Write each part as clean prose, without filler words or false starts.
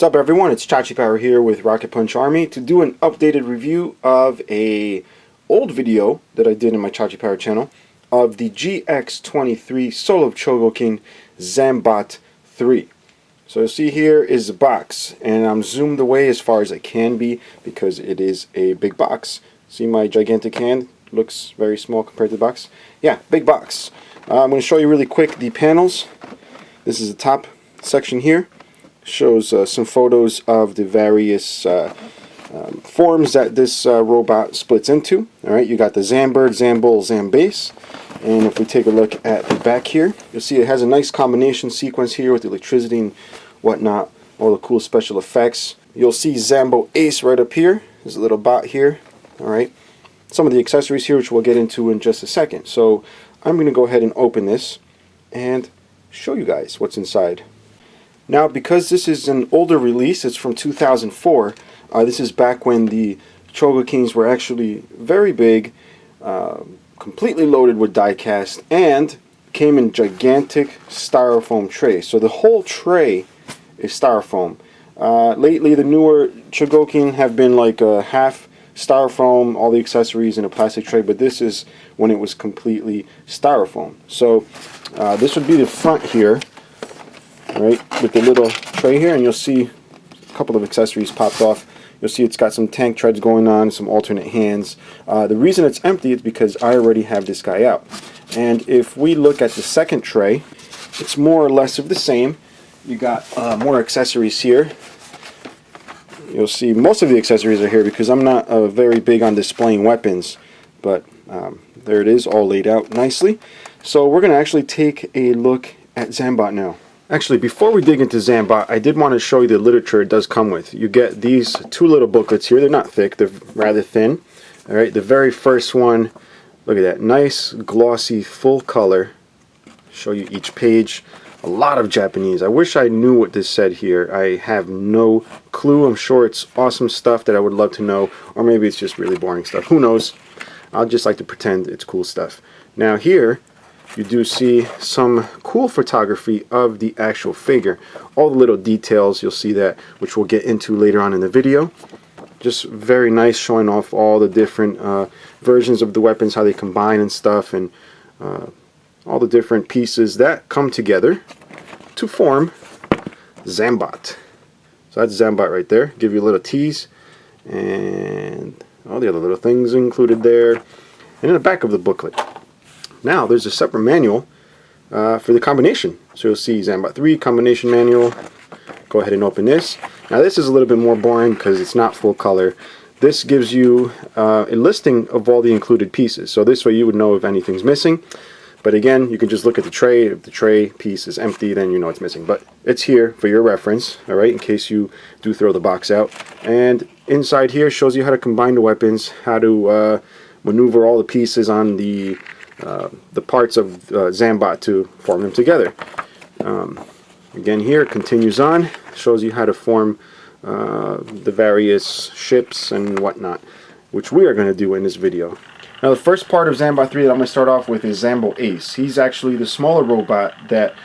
What's up everyone, it's Chachipower here with Rocket Punch Army to do an updated review of a old video that I did in my Chachipower channel of the GX-23 Soul of Chogokin ZAMBOT 3. So you'll see here is the box, and I'm zoomed away as far as I can be because it is a big box. See my gigantic hand? Looks very small compared to the box. Yeah, big box. I'm going to show you really quick the panels. This is the top section here. Shows some photos of the various forms that this robot splits into. Alright, you got the Zambird, Zambull, Zambase. And if we take a look at the back here, you'll see it has a nice combination sequence here with electricity and whatnot. All the cool special effects. You'll see Zambo Ace right up here. There's a little bot here. Alright. Some of the accessories here which we'll get into in just a second. So I'm going to go ahead and open this and show you guys what's inside. Now, because this is an older release, it's from 2004, this is back when the Chogokins were actually very big, completely loaded with diecast, and came in gigantic styrofoam trays. So the whole tray is styrofoam. Lately, the newer Chogokin have been like a half styrofoam, all the accessories in a plastic tray, but this is when it was completely styrofoam. So this would be the front here. Right, with the little tray here, and you'll see a couple of accessories popped off. You'll see it's got some tank treads going on, some alternate hands. The reason it's empty is because I already have this guy out. And if we look at the second tray, it's more or less of the same. You got more accessories here. You'll see most of the accessories are here because I'm not very big on displaying weapons, but there it is, all laid out nicely. So we're going to actually take a look at ZAMBOT now. Actually, before we dig into ZAMBOT, I did want to show you the literature it does come with. You get these two little booklets here. They're not thick, they're rather thin. Alright, the very first one, look at that, nice, glossy, full color. Show you each page. A lot of Japanese. I wish I knew what this said here. I have no clue. I'm sure it's awesome stuff that I would love to know, or maybe it's just really boring stuff. Who knows? I'll just like to pretend it's cool stuff. Now here, you do see some cool photography of the actual figure. All the little details, you'll see that, which we'll get into later on in the video. Just very nice, showing off all the different versions of the weapons, how they combine and stuff, and all the different pieces that come together to form ZAMBOT. So that's ZAMBOT right there. Give you a little tease, and all the other little things included there. And in the back of the booklet, now there's a separate manual for the combination. So you'll see ZAMBOT 3 combination manual. Go ahead and open this. Now this is a little bit more boring because it's not full color. This gives you a listing of all the included pieces. So this way you would know if anything's missing. But again, you can just look at the tray. If the tray piece is empty, then you know it's missing. But it's here for your reference, alright, in case you do throw the box out. And inside here shows you how to combine the weapons, how to maneuver all the pieces on the parts of ZAMBOT to form them together. Again, here it continues on, shows you how to form the various ships and whatnot, which we are going to do in this video. Now the first part of ZAMBOT 3 that I'm going to start off with is Zambo Ace. He's actually the smaller robot that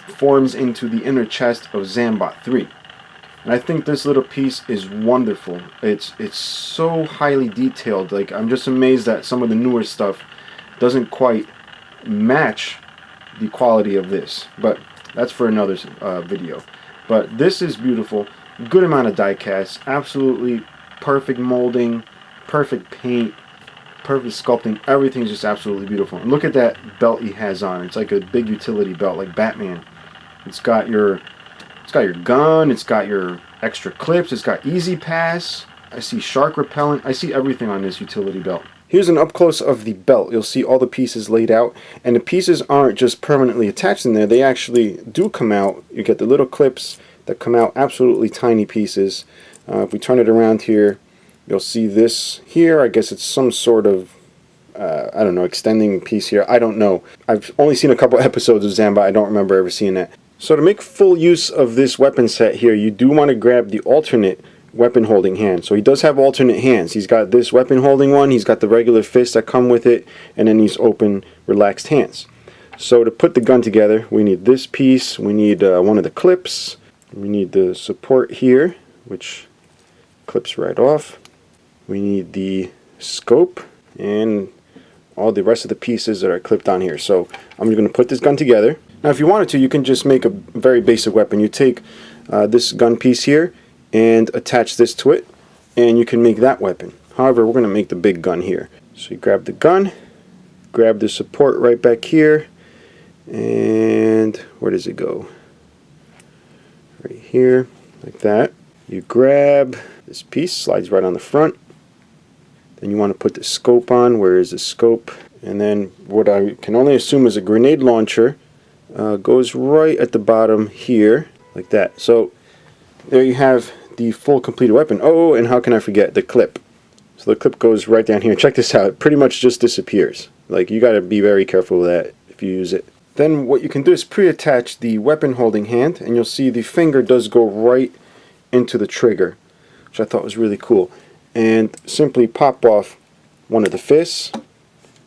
forms into the inner chest of ZAMBOT 3. And I think this little piece is wonderful. It's so highly detailed. Like, I'm just amazed that some of the newer stuff doesn't quite match the quality of this, but that's for another video. But this is beautiful. Good amount of die cast, absolutely perfect molding, perfect paint, perfect sculpting. Everything's just absolutely beautiful. And look at that belt he has on. It's like a big utility belt, like Batman. It's got your gun, it's got your extra clips, it's got easy pass. I see shark repellent. I see everything on this utility belt. Here's an up close of the belt. You'll see all the pieces laid out, and the pieces aren't just permanently attached in there. They actually do come out. You get the little clips that come out, absolutely tiny pieces. If we turn it around here, you'll see this here. I guess it's some sort of I don't know, extending piece here. I don't know. I've only seen a couple episodes of ZAMBOT. I don't remember ever seeing that. So to make full use of this weapon set here, you do want to grab the alternate weapon holding hand. So he does have alternate hands. He's got this weapon holding one, he's got the regular fists that come with it, and then these open, relaxed hands. So to put the gun together, we need this piece, we need one of the clips, We need the support here, which clips right off. We need the scope and all the rest of the pieces that are clipped on here. So I'm going to put this gun together. Now if you wanted to, you can just make a very basic weapon. You take this gun piece here and attach this to it, and you can make that weapon. However, we're going to make the big gun here. So you grab the gun, grab the support right back here, and where does it go? Right here, like that. You grab this piece, slides right on the front. Then you want to put the scope on. Where is the scope? And then what I can only assume is a grenade launcher goes right at the bottom here, like that. So there you have the full completed weapon. Oh, and how can I forget the clip? So the clip goes right down here. Check this out. It pretty much just disappears. Like, you got to be very careful with that if you use it. Then what you can do is pre-attach the weapon holding hand, and you'll see the finger does go right into the trigger, which I thought was really cool. And simply pop off one of the fists,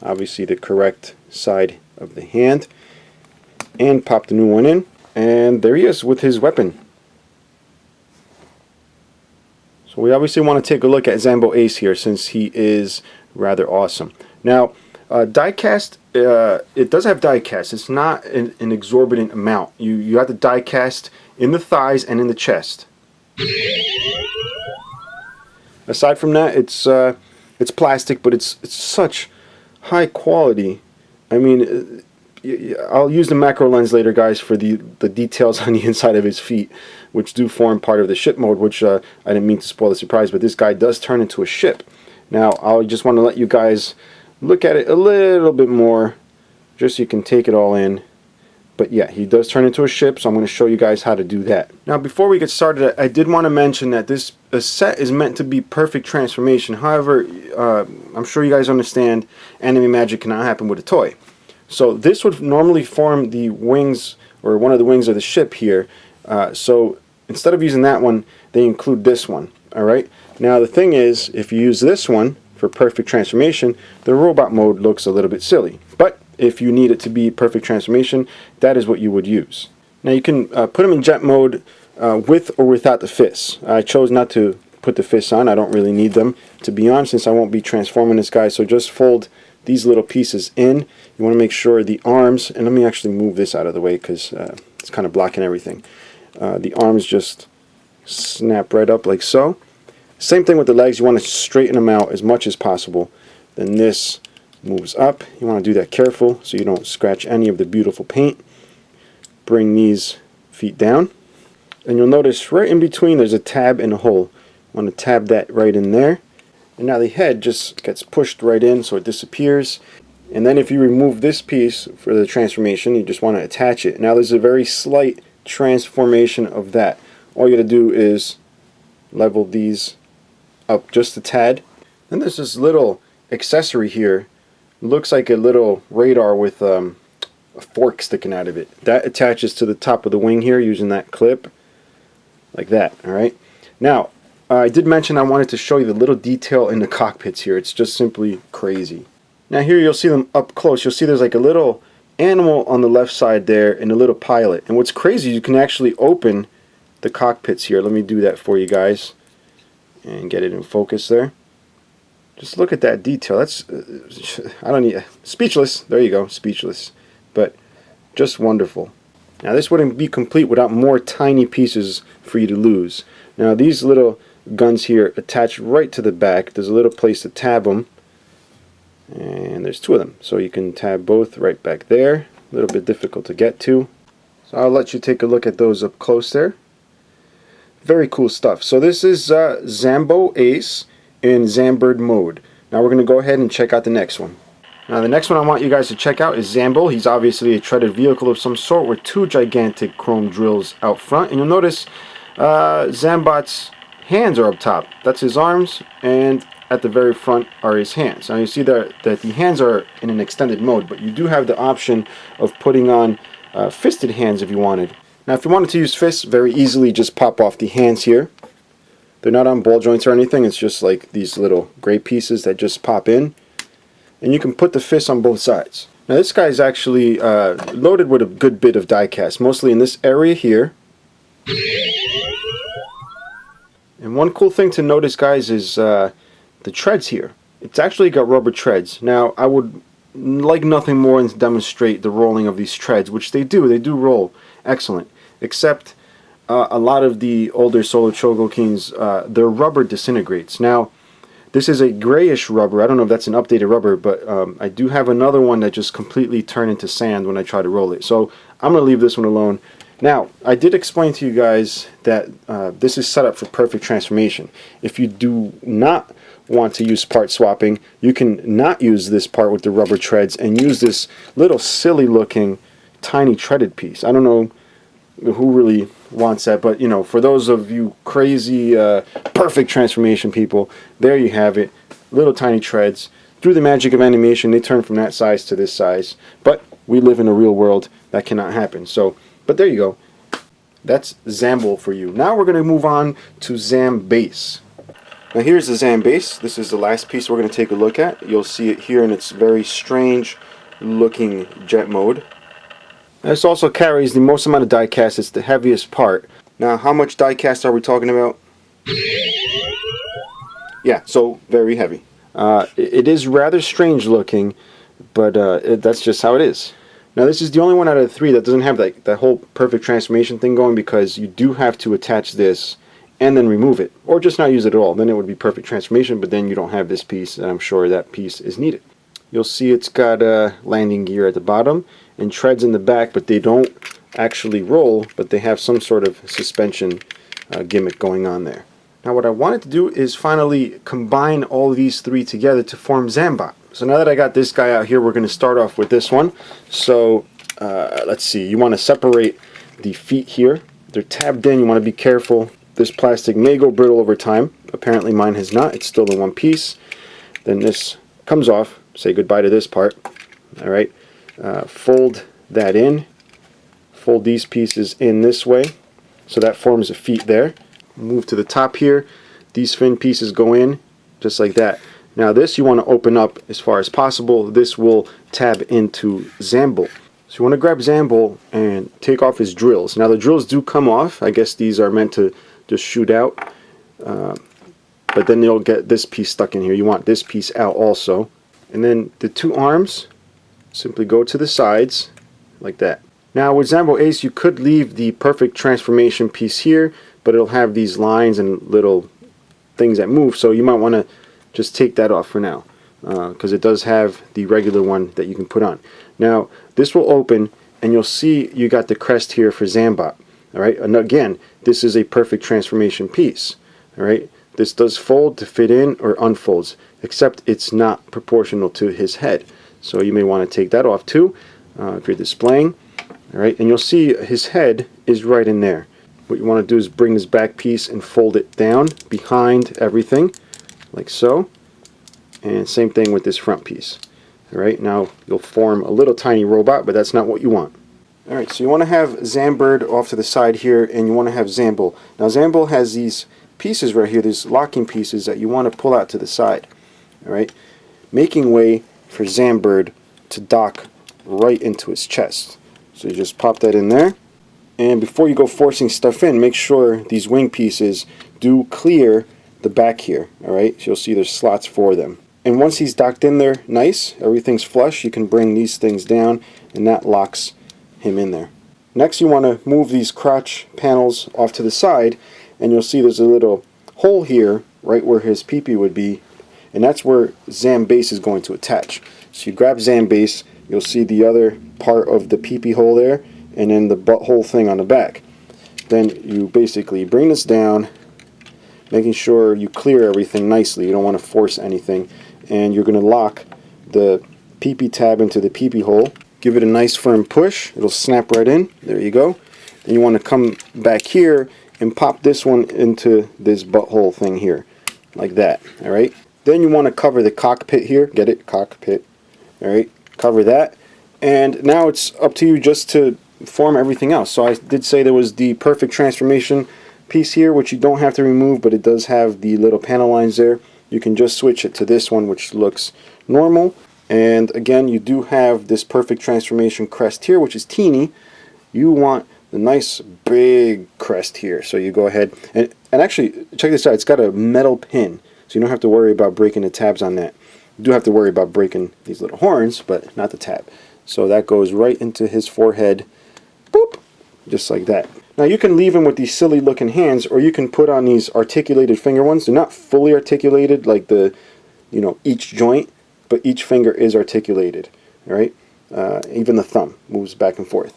obviously the correct side of the hand, and pop the new one in, and there he is with his weapon. So we obviously want to take a look at Zambo Ace here, since he is rather awesome. Now diecast, it does have diecast. It's not an exorbitant amount. You have to diecast in the thighs and in the chest. Aside from that, it's plastic, but it's such high quality. I mean, I'll use the macro lens later, guys, for the details on the inside of his feet, which do form part of the ship mode, which I didn't mean to spoil the surprise, but this guy does turn into a ship. Now, I just want to let you guys look at it a little bit more, just so you can take it all in. But yeah, he does turn into a ship, so I'm going to show you guys how to do that. Now, before we get started, I did want to mention that this set is meant to be perfect transformation. However, I'm sure you guys understand anime magic cannot happen with a toy. So this would normally form the wings, or one of the wings of the ship here. So instead of using that one, they include this one. Alright? Now the thing is, if you use this one for perfect transformation, the robot mode looks a little bit silly. But if you need it to be perfect transformation, that is what you would use. Now you can put them in jet mode with or without the fists. I chose not to put the fists on. I don't really need them to be on, since I won't be transforming this guy. So just fold these little pieces in. You want to make sure the arms, and let me actually move this out of the way because it's kind of blocking everything. The arms just snap right up like so. Same thing with the legs. You want to straighten them out as much as possible. Then this moves up. You want to do that careful so you don't scratch any of the beautiful paint. Bring these feet down, and you'll notice right in between there's a tab and a hole. You want to tab that right in there, and now the head just gets pushed right in so it disappears. And then if you remove this piece for the transformation, you just want to attach it. Now there's a very slight transformation of that. All you got to do is level these up just a tad. Then there's this little accessory here. It looks like a little radar with a fork sticking out of it. That attaches to the top of the wing here using that clip, like that. Alright. Now, I did mention I wanted to show you the little detail in the cockpits here. It's just simply crazy. Now here you'll see them up close. You'll see there's like a little animal on the left side there and a little pilot. And what's crazy, you can actually open the cockpits here. Let me do that for you guys and get it in focus there. Just look at that detail. That's I don't need speechless. There you go, speechless. But just wonderful. Now this wouldn't be complete without more tiny pieces for you to lose. Now these little guns here attach right to the back. There's a little place to tab them, and there's two of them, so you can tab both right back there. A little bit difficult to get to, so I'll let you take a look at those up close there. Very cool stuff. So this is Zambo Ace in Zambird mode. Now we're going to go ahead and check out the next one. Now the next one I want you guys to check out is Zambull. He's obviously a treaded vehicle of some sort with two gigantic chrome drills out front, and you'll notice Zambot's hands are up top. That's his arms, and at the very front are his hands. Now you see that the hands are in an extended mode, but you do have the option of putting on fisted hands if you wanted. Now if you wanted to use fists, very easily just pop off the hands here. They're not on ball joints or anything. It's just like these little gray pieces that just pop in, and you can put the fists on both sides. Now this guy is actually loaded with a good bit of die cast, mostly in this area here. And one cool thing to notice, guys, is the treads here. It's actually got rubber treads. Now, I would like nothing more than to demonstrate the rolling of these treads, which they do. They do roll excellent. Except a lot of the older Soul of Chogokins, their rubber disintegrates. Now, this is a grayish rubber. I don't know if that's an updated rubber, but I do have another one that just completely turned into sand when I try to roll it. So I'm going to leave this one alone. Now, I did explain to you guys that this is set up for perfect transformation. If you do not want to use part swapping, you can not use this part with the rubber treads and use this little silly looking tiny treaded piece. I don't know who really wants that, but you know, for those of you crazy perfect transformation people, there you have it. Little tiny treads. Through the magic of animation, they turn from that size to this size, but we live in a real world. That cannot happen. So, but there you go. That's Zambull for you. Now we're going to move on to Zambase. Now here's the Zambase. This is the last piece we're going to take a look at. You'll see it here in its very strange looking jet mode. This also carries the most amount of diecast. It's the heaviest part. Now, how much diecast are we talking about? Yeah, so very heavy. It is rather strange looking, but that's just how it is. Now, this is the only one out of the three that doesn't have that whole perfect transformation thing going, because you do have to attach this and then remove it, or just not use it at all. Then it would be perfect transformation, but then you don't have this piece, and I'm sure that piece is needed. You'll see it's got landing gear at the bottom and treads in the back, but they don't actually roll, but they have some sort of suspension gimmick going on there. Now what I wanted to do is finally combine all these three together to form Zambot. So now that I got this guy out here, we're going to start off with this one. So let's see, you want to separate the feet here. They're tabbed in, you want to be careful. This plastic may go brittle over time. Apparently mine has not, it's still in one piece. Then this comes off, say goodbye to this part. Alright. Fold that in, fold these pieces in this way, so that forms a feet there. Move to the top here, these fin pieces go in just like that. Now this you want to open up as far as possible. This will tab into Zambull. So you want to grab Zambull and take off his drills. Now the drills do come off. I guess these are meant to just shoot out, but then you'll get this piece stuck in here. You want this piece out also. And then the two arms simply go to the sides like that. Now with Zambo Ace, you could leave the perfect transformation piece here, but it'll have these lines and little things that move, so you might want to just take that off for now, because it does have the regular one that you can put on. Now this will open and you'll see you got the crest here for Zambot. Alright, and again, this is a perfect transformation piece. Alright, this does fold to fit in or unfolds, except it's not proportional to his head. So you may want to take that off too if you're displaying. Alright, and you'll see his head is right in there. What you want to do is bring this back piece and fold it down behind everything, like so. And same thing with this front piece. Alright, now you'll form a little tiny robot, but that's not what you want. Alright, so you want to have Zambird off to the side here, and you want to have Zambull. Now Zambull has these pieces right here, these locking pieces that you want to pull out to the side. Alright, making way for Zambird to dock right into his chest. So you just pop that in there, and before you go forcing stuff in, make sure these wing pieces do clear the back here. Alright, so you'll see there's slots for them. And once he's docked in there nice, everything's flush, you can bring these things down and that locks him in there. Next you want to move these crotch panels off to the side, and you'll see there's a little hole here right where his peepee would be, and that's where Zambase is going to attach. So you grab Zambase, you'll see the other part of the peepee hole there, and then the butthole thing on the back. Then you basically bring this down, making sure you clear everything nicely. You don't want to force anything, and you're going to lock the peepee tab into the peepee hole. Give it a nice firm push, it'll snap right in. There you go. Then you want to come back here and pop this one into this butthole thing here, like that. Alright. Then you want to cover the cockpit here. Get it? Cockpit. Alright. Cover that. And now it's up to you just to form everything else. So I did say there was the perfect transformation piece here, which you don't have to remove, but it does have the little panel lines there. You can just switch it to this one, which looks normal. And again, you do have this perfect transformation crest here, which is teeny. You want the nice big crest here. So you go ahead and actually check this out. It's got a metal pin, so you don't have to worry about breaking the tabs on that. You do have to worry about breaking these little horns, but not the tab. So that goes right into his forehead, boop, just like that. Now you can leave him with these silly looking hands, or you can put on these articulated finger ones. They're not fully articulated like the, you know, each joint, but each finger is articulated, right? Even the thumb moves back and forth.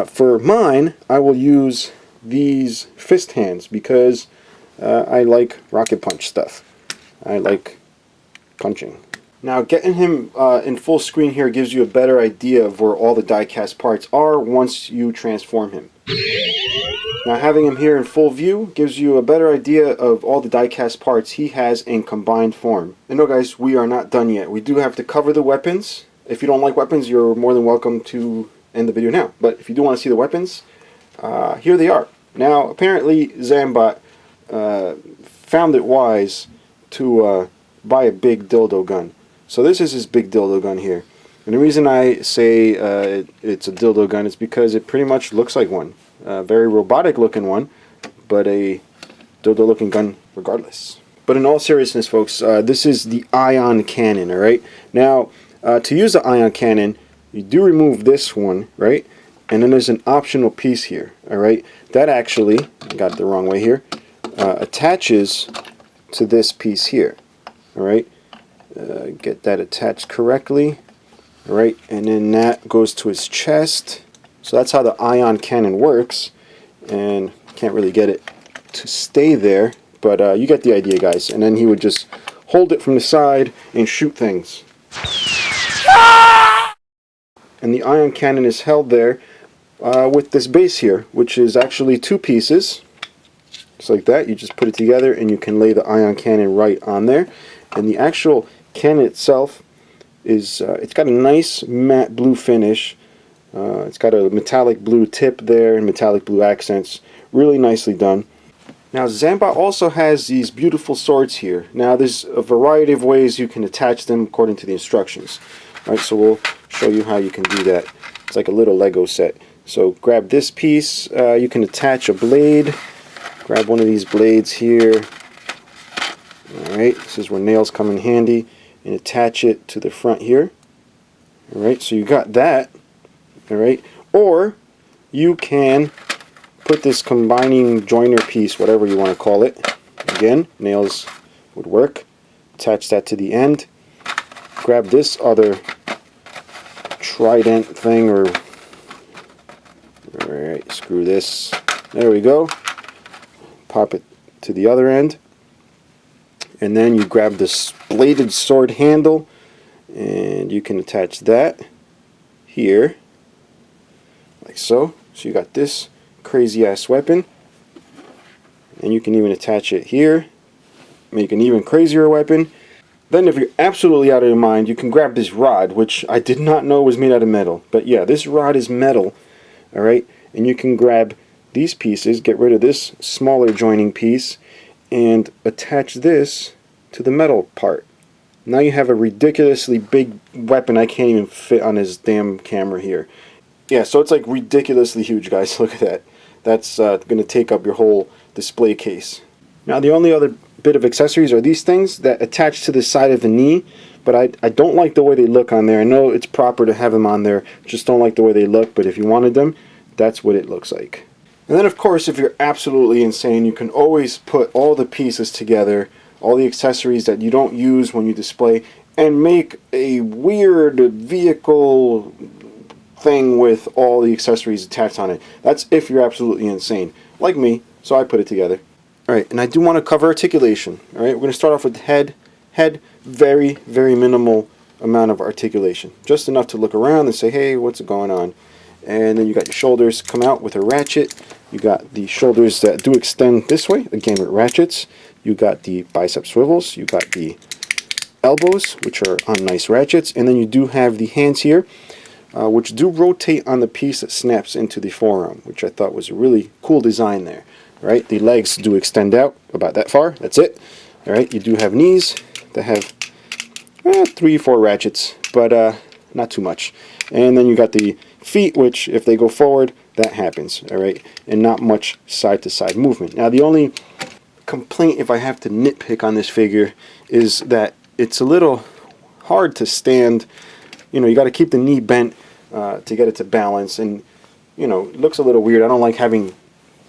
For mine, I will use these fist hands because I like rocket punch stuff. I like punching. Now getting him in full screen here gives you a better idea of where all the die-cast parts are once you transform him. Now having him here in full view gives you a better idea of all the die-cast parts he has in combined form. And no guys, we are not done yet. We do have to cover the weapons. If you don't like weapons, you're more than welcome to end the video now. But if you do want to see the weapons, here they are. Now apparently Zambot found it wise to buy a big dildo gun. So this is his big dildo gun here. And the reason I say it's a dildo gun is because it pretty much looks like one. A very robotic looking one, but a dildo looking gun regardless. But in all seriousness folks, this is the ion cannon, alright? Now, to use the ion cannon, you do remove this one, right? And then there's an optional piece here, alright? That actually, I got it the wrong way here, attaches to this piece here, alright? Get that attached correctly, alright? And then that goes to his chest. So that's how the ion cannon works, and can't really get it to stay there, but you get the idea guys. And then he would just hold it from the side and shoot things. And the ion cannon is held there with this base here, which is actually two pieces. Just like that, you just put it together and you can lay the ion cannon right on there. And the actual cannon itself is, it's got a nice matte blue finish. It's got a metallic blue tip there and metallic blue accents. Really nicely done. Now Zambot also has these beautiful swords here. Now there's a variety of ways you can attach them according to the instructions. Alright, so we'll show you how you can do that. It's like a little Lego set. So grab this piece, you can attach a blade. Grab one of these blades here. Alright, this is where nails come in handy. And attach it to the front here. Alright, so you got that. Alright, or you can put this combining joiner piece, whatever you want to call it. Again, nails would work. Attach that to the end. Grab this other trident thing, or alright, screw this. There we go. Pop it to the other end. And then you grab this bladed sword handle and you can attach that here. Like so. So you got this crazy ass weapon. And you can even attach it here. Make an even crazier weapon. Then if you're absolutely out of your mind, you can grab this rod, which I did not know was made out of metal. But yeah, this rod is metal. Alright? And you can grab these pieces, get rid of this smaller joining piece, and attach this to the metal part. Now you have a ridiculously big weapon. I can't even fit on his damn camera here. Yeah, so it's like ridiculously huge, guys. Look at that. That's going to take up your whole display case. Now the only other bit of accessories are these things that attach to the side of the knee, but I don't like the way they look on there. I know it's proper to have them on there, just don't like the way they look, but if you wanted them, that's what it looks like. And then of course, if you're absolutely insane, you can always put all the pieces together, all the accessories that you don't use when you display, and make a weird vehicle thing with all the accessories attached on it. That's if you're absolutely insane, like me, so I put it together. Alright, and I do want to cover articulation. Alright, we're going to start off with the head. Head, very, very minimal amount of articulation. Just enough to look around and say, hey, what's going on? And then you got your shoulders come out with a ratchet. You got the shoulders that do extend this way, again with ratchets. You got the bicep swivels. You got the elbows, which are on nice ratchets. And then you do have the hands here, which do rotate on the piece that snaps into the forearm, which I thought was a really cool design there. Right, the legs do extend out about that far. That's it. All right, you do have knees that have 3-4 ratchets, but not too much. And then you got the feet, which if they go forward, that happens, all right, and not much side-to-side movement. Now, the only complaint, if I have to nitpick on this figure, is that it's a little hard to stand. You know, you got to keep the knee bent to get it to balance, and you know, it looks a little weird. I don't like having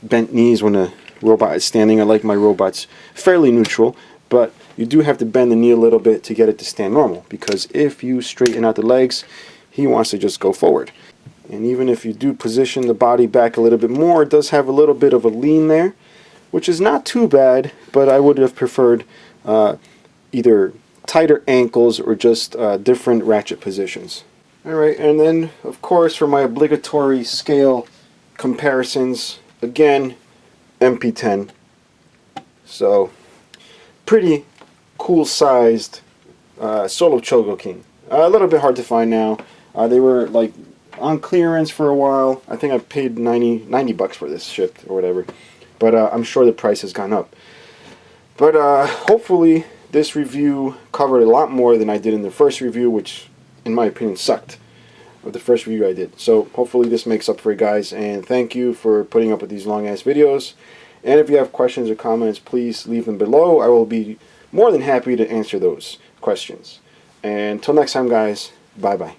bent knees when a robot is standing. I like my robots fairly neutral, but you do have to bend the knee a little bit to get it to stand normal, because if you straighten out the legs, he wants to just go forward. And even if you do position the body back a little bit more, it does have a little bit of a lean there, which is not too bad, but I would have preferred either tighter ankles or just different ratchet positions. Alright, and then of course for my obligatory scale comparisons, again, MP10. So, pretty cool sized Soul of Chogokin. A little bit hard to find now. They were like on clearance for a while. I think I paid 90 bucks for this shipped or whatever. But I'm sure the price has gone up. But hopefully this review covered a lot more than I did in the first review, which in my opinion sucked, of the first review I did. So hopefully this makes up for it, guys, and thank you for putting up with these long ass videos. And if you have questions or comments, please leave them below. I will be more than happy to answer those questions. And until next time, guys, bye bye.